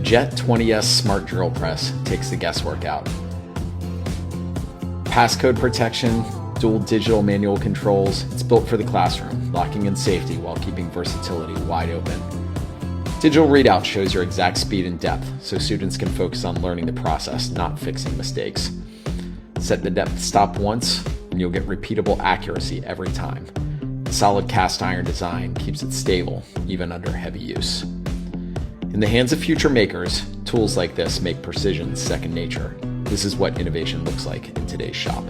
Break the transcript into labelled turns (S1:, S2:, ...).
S1: Jet 20S Smart Drill Press takes the guesswork out. Passcode protection, dual digital manual controls, it's built for the classroom, locking in safety while keeping versatility wide open. Digital readout shows your exact speed and depth, so students can focus on learning the process, not fixing mistakes. Set the depth stop once, and you'll get repeatable accuracy every time. The solid cast iron design keeps it stable, even under heavy use. In the hands of future makers, tools like this make precision second nature. This is what innovation looks like in today's shop.